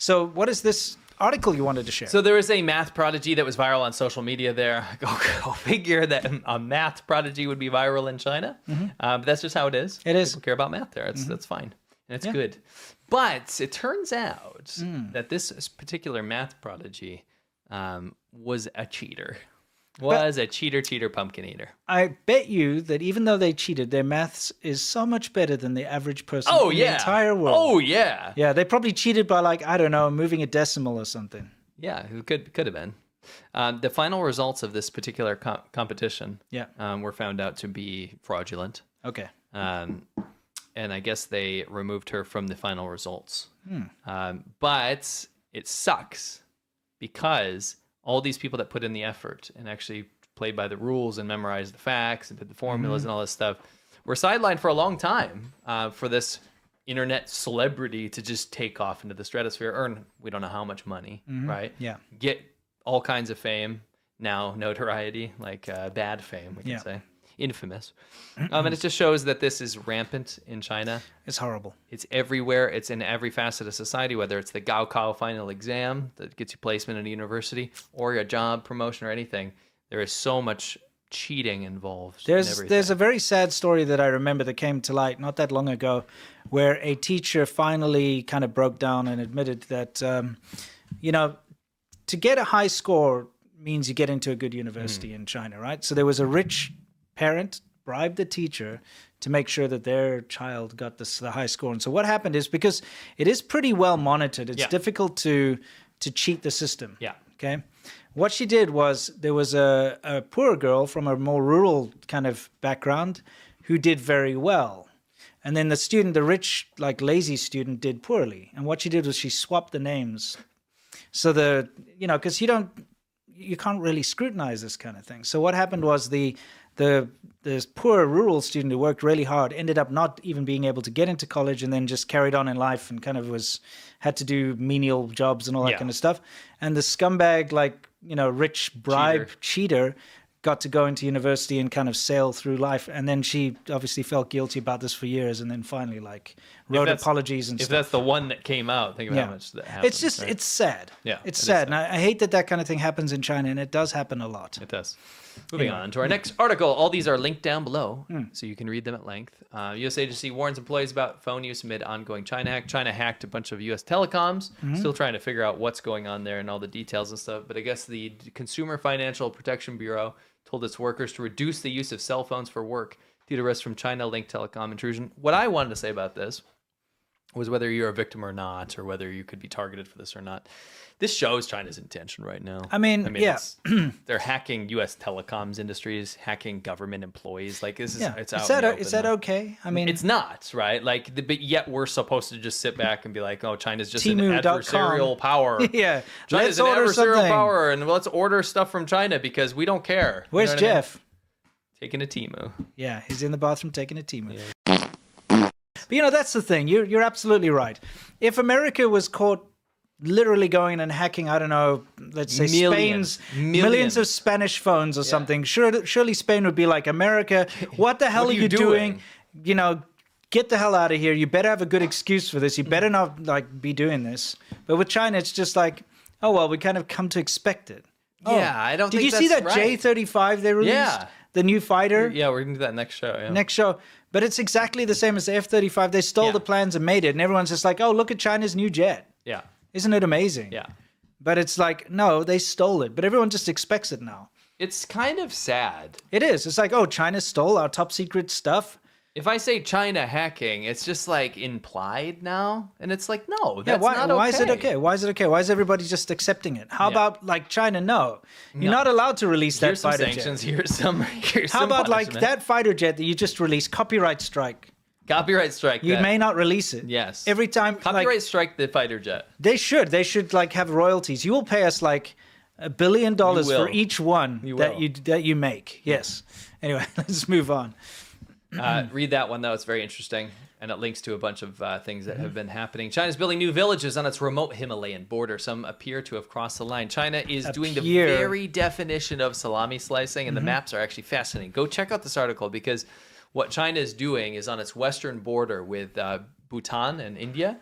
So what is this article you wanted to share? So there was a math prodigy that was viral on social media there. Go figure that a math prodigy would be viral in China. But that's just how it is. It is. People care about math there. That's fine. And it's good. But it turns out that this particular math prodigy was a cheater. A cheater pumpkin eater. I bet you that even though they cheated, their maths is so much better than the average person in the entire world. Oh, yeah. Yeah, they probably cheated by, like, I don't know, moving a decimal or something. Yeah, it could have been. The final results of this particular competition were found out to be fraudulent. Okay. And I guess they removed her from the final results. But it sucks because all these people that put in the effort and actually played by the rules and memorized the facts and did the formulas and all this stuff were sidelined for a long time for this internet celebrity to just take off into the stratosphere, earn we don't know how much money, right? Yeah. Get all kinds of fame, now notoriety, like bad fame, we can say. Infamous. And it just shows that this is rampant in China. It's horrible. It's everywhere. It's in every facet of society, whether it's the Gaokao final exam that gets you placement at a university or a job promotion or anything. There is so much cheating involved. There's a very sad story that I remember that came to light not that long ago where a teacher finally kind of broke down and admitted that, to get a high score means you get into a good university in China, right? So there was a rich parent bribed the teacher to make sure that their child got the high score. And so what happened is, because it is pretty well monitored, it's difficult to cheat the system. Yeah. Okay. What she did was there was a poor girl from a more rural kind of background who did very well. And then the rich, like lazy student did poorly. And what she did was she swapped the names. So because you can't really scrutinize this kind of thing. So what happened was this poor rural student who worked really hard ended up not even being able to get into college and then just carried on in life and kind of had to do menial jobs and all that kind of stuff. And the scumbag, rich bribe cheater got to go into university and kind of sail through life. And then she obviously felt guilty about this for years and then finally wrote apologies and stuff. If that's the one that came out, think of how much that happened. It's just, it's sad. Yeah, it's sad. And I hate that kind of thing happens in China, and it does happen a lot. It does. Moving on to our next article. All these are linked down below, so you can read them at length. U.S. agency warns employees about phone use amid ongoing China hack. China hacked a bunch of U.S. telecoms. Still trying to figure out what's going on there and all the details and stuff. But I guess the Consumer Financial Protection Bureau told its workers to reduce the use of cell phones for work due to risks from China-linked telecom intrusion. What I wanted to say about this was whether you're a victim or not, or whether you could be targeted for this or not. This shows China's intention right now. I mean yeah. They're hacking U.S. telecoms industries, hacking government employees. Like, this is, it's out. Is that okay? I mean, it's not, right? Like, but yet we're supposed to just sit back and be like, oh, China's just Temu. an adversarial power. Yeah. China's an adversarial power, and let's order stuff from China because we don't care. Where's Jeff? Taking a Temu. Yeah, he's in the bathroom taking a Temu. Yeah. But that's the thing. You're absolutely right. If America was caught literally going in and hacking, I don't know, let's say millions of Spanish phones or something, surely Spain would be like, America, what the hell are you doing? Get the hell out of here. You better have a good excuse for this. You better not be doing this. But with China, it's just like, oh, well, we kind of come to expect it. Yeah, I don't think that's right. Did you see that J-35 they released? Yeah. The new fighter? Yeah, we're going to do that next show. Yeah. Next show. But it's exactly the same as the F-35. They stole the plans and made it. And everyone's just like, oh, look at China's new jet. Yeah. Isn't it amazing? Yeah. But it's like, no, they stole it. But everyone just expects it now. It's kind of sad. It is. It's like, oh, China stole our top secret stuff. If I say China hacking, it's just like implied now. And it's like, no, that's not okay. Why is it okay? Why is it okay? Why is everybody just accepting it? How about China? No. You're not allowed to release that fighter sanctions, jet. Here's some How about that fighter jet that you just released, copyright strike? Copyright strike. You may not release it. Yes. Every time. Copyright strike the fighter jet. They should have royalties. You will pay us $1 billion for each one that you make. Yes. Anyway, let's move on. Read that one, though. It's very interesting. And it links to a bunch of things that have been happening. China's building new villages on its remote Himalayan border. Some appear to have crossed the line. China is doing the very definition of salami slicing, and the maps are actually fascinating. Go check out this article, because what China is doing is on its western border with Bhutan and India.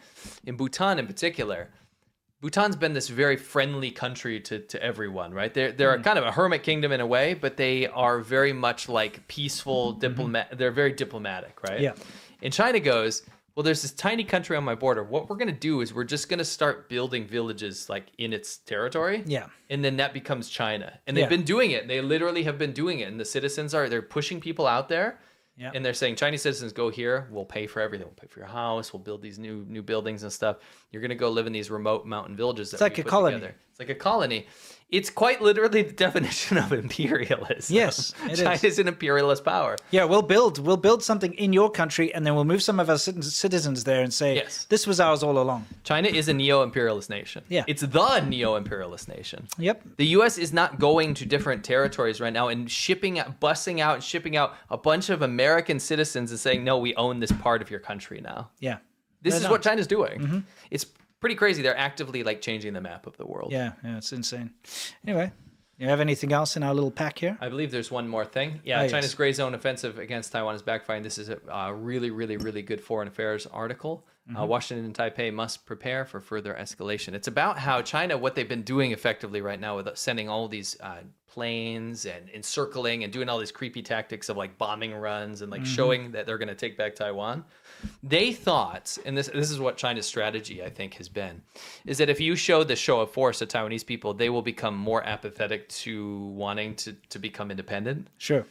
In Bhutan in particular, Bhutan's been this very friendly country to everyone, right? They're kind of a hermit kingdom in a way, but they are very much like peaceful diplomat. They're very diplomatic, right? Yeah. And China goes, well, there's this tiny country on my border. What we're going to do is we're just going to start building villages like in its territory. Yeah. And then that becomes China. And they've been doing it. They literally have been doing it. And the citizens they're pushing people out there. Yeah. And they're saying, Chinese citizens, go here. We'll pay for everything. We'll pay for your house. We'll build these new buildings and stuff. You're going to go live in these remote mountain villages. It's like a colony. Together. It's like a colony. It's quite literally the definition of imperialism. Yes, it is. China's an imperialist power. Yeah, we'll build something in your country, and then we'll move some of our citizens there and say, Yes. this was ours all along. China is a neo-imperialist nation. Yeah. It's the neo-imperialist nation. Yep. The U.S. is not going to different territories right now and bussing out and shipping out a bunch of American citizens and saying, no, we own this part of your country now. Yeah. This They're is what not. China's doing. It's pretty crazy. They're actively like changing the map of the world. Yeah, it's insane. Anyway, you have anything else in our little pack here? I believe there's one more thing. Yeah, yes. China's gray zone offensive against Taiwan is backfiring. This is a really, really, really good foreign affairs article. Washington and Taipei must prepare for further escalation. It's about how China, what they've been doing effectively right now with sending all these planes and encircling and doing all these creepy tactics of like bombing runs and like showing that they're going to take back Taiwan. They thought, and this is what China's strategy, I think, has been, is that if you show the show of force to Taiwanese people, they will become more apathetic to wanting to become independent. Sure.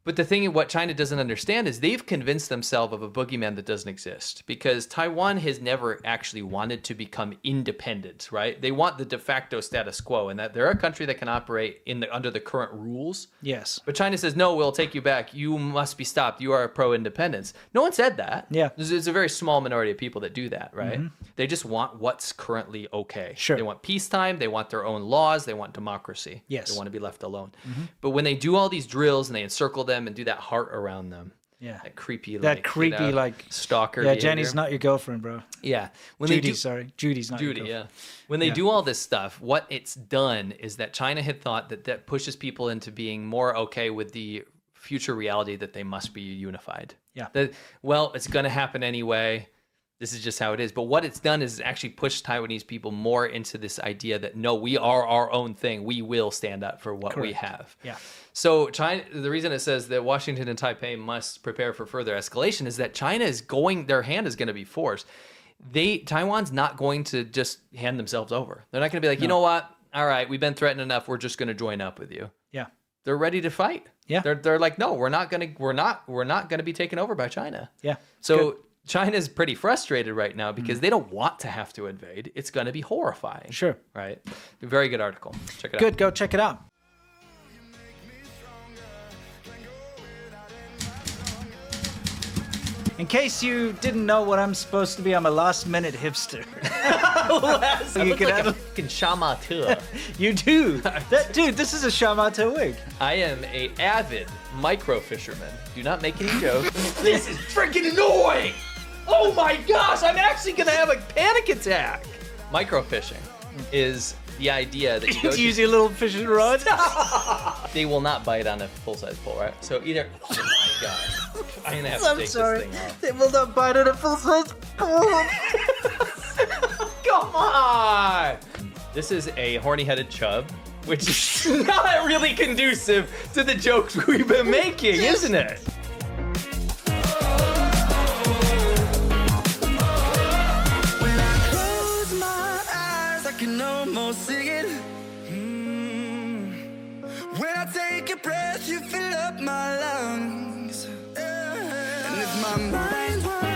But the thing, what China doesn't understand is they've convinced themselves of a boogeyman that doesn't exist, because Taiwan has never actually wanted to become independent, right? They want the de facto status quo, and that they're a country that can operate under the current rules. Yes. But China says, no, we'll take you back. You must be stopped. You are pro-independence. No one said that. Yeah. There's a very small minority of people that do that, right? They just want what's currently okay. Sure. They want peacetime. They want their own laws. They want democracy. Yes. They want to be left alone. But when they do all these drills and they encircle them and do that heart around them, Yeah. that creepy, Like stalker. Yeah, behavior. Jenny's not your girlfriend, bro. Yeah. When Judy's not your Judy, girlfriend. yeah. When they do all this stuff, what it's done is that China had thought that pushes people into being more okay with the future reality that they must be unified. Yeah. That, well, it's going to happen anyway. This is just how it is. But what it's done is actually pushed Taiwanese people more into this idea that, no, we are our own thing. We will stand up for what we have. Yeah. So China, the reason it says that Washington and Taipei must prepare for further escalation is that China is their hand is going to be forced. Taiwan's not going to just hand themselves over. They're not going to be like, you know what? All right, we've been threatened enough. We're just going to join up with you. Yeah. They're ready to fight. Yeah. They're like, no, we're not going to be taken over by China. Yeah. So Good. China's pretty frustrated right now because they don't want to have to invade. It's going to be horrifying. Sure. Right? Very good article. Check it out. Good. Go check it out. In case you didn't know what I'm supposed to be, I'm a last-minute hipster. I You look could like have- a fucking shamateur. You do. Dude, this is a Shamata wig. I am a avid micro fisherman. Do not make any jokes. This is freaking annoying! Oh my gosh, I'm actually gonna have a panic attack! Microfishing is the idea that you go Use to, your little fishing rod. they will not bite on a full-size pole, right? So either, oh my gosh, I'm gonna have to I'm take sorry. this thing off. They will not bite on a full-size pole. Come on! This is a horny-headed chub, which is not really conducive to the jokes we've been making, isn't it? When I close my eyes, I can almost see it. When I take a breath, you fill up my lungs. And if my mind were